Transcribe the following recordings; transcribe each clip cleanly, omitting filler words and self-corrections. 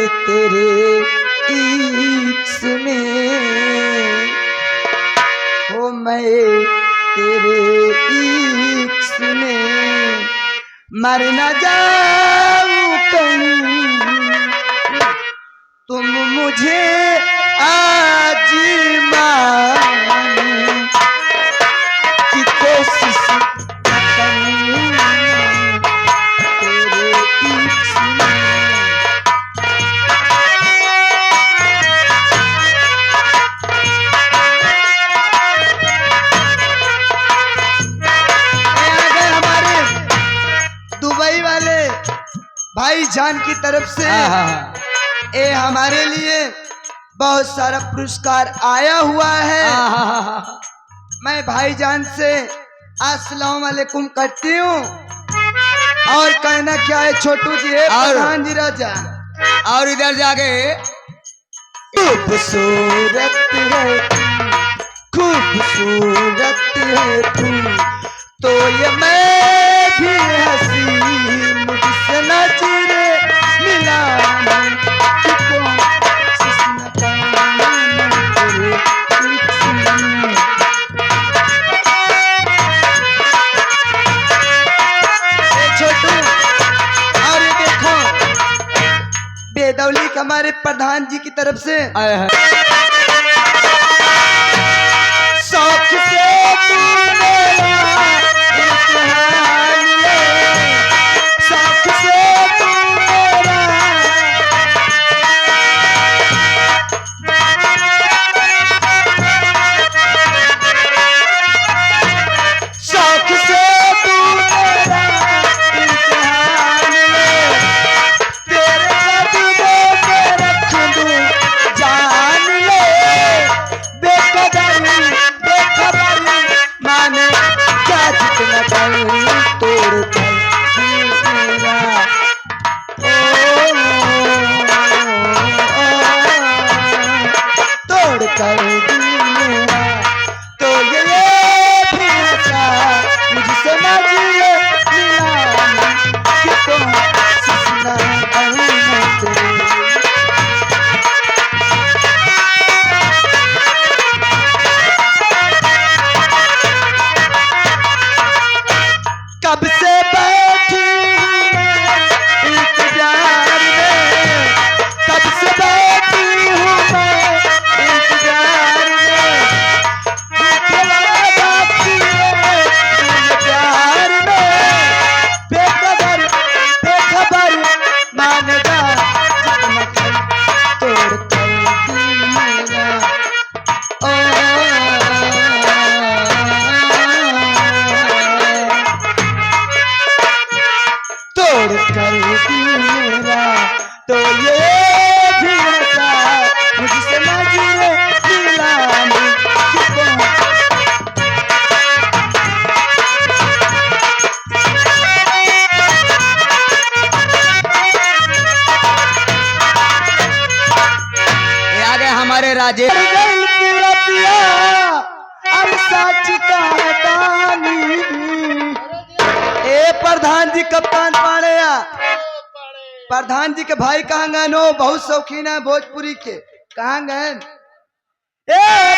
तेरे इश्क में, हो मैं तेरे इश्क में मर न जाऊं कहीं, तुम मुझे आज मानो की कोशिश करूं तेरे इश्क में। दुबई वाले भाई जान की तरफ से ये हमारे लिए बहुत सारा पुरस्कार आया हुआ है। मैं भाईजान से अस्सलाम वालेकुम करती हूँ। और कहना क्या है छोटू जी है प्रधान जी राजा। और इधर जाके खूबसूरत है खूबसूरत है तू, तो ये मैं भी हंसी मुझसे नजरे मिलाना कि कोशिश न करना तेरे इश्क में। छोटू और ये देखो बेदौली के हमारे प्रधान जी की तरफ से शौक से तू मेरा इम्तिहान ले, शौक से तू मेरा शौक से तू मेरा इम्तिहान ले, तेरे कदमों पे रख दूं जान ले, बेकदरी बेखबरी माने क्या जितना करूं तोड़ कर मेरा तोड़ कर मेरा, तो ये भी हंसा मुझसे नजरे मिलाना कि कोशिश न करूं तेरे। कब से बैठी हूँ मैं इंतजार में, कब से बैठी हूँ मैं इंतजार में, मीठे वादा किए तुझे प्यार में, बेकदर बेखबर मान जा जितना कर तोड़ कर दिल मेरा। तोड़ कर दिल मेरा, तो ये भी हंसा मुझसे नजरे मिलाने कि ये आ गए हमारे राजे पूरा पिया अब सच का तानी। ए प्रधान जी कप्तान पाड़ेया प्रधान जी के भाई कहाँ गए नो बहुत शौकीन है भोजपुरी के, कहाँ गए? ए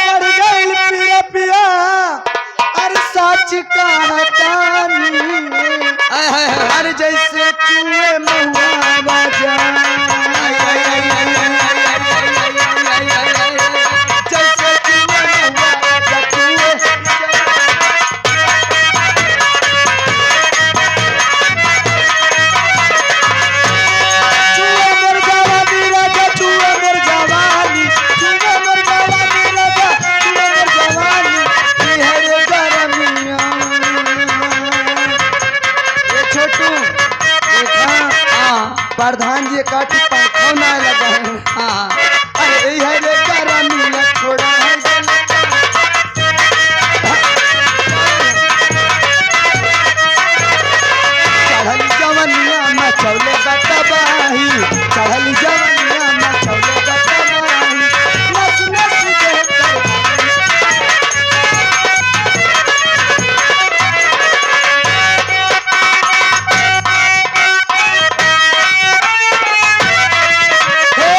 पड़ गई पिया पिया अरे सच का तानी, अरे जैसे चूहे महुआ बाजा, जैसे चूहे महुआ बाजा चूहे प्रधान जी काटी पंखों ना लगा है। अरे है रे गरमिया थोड़ा है चढ़ल जवनिया में चौले बतबाही, चढ़ल जवनिया में चौले बतबाही, नस नस देख हे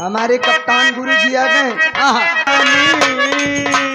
हमारे कप्तान गुरु जी आ गए। हाँ,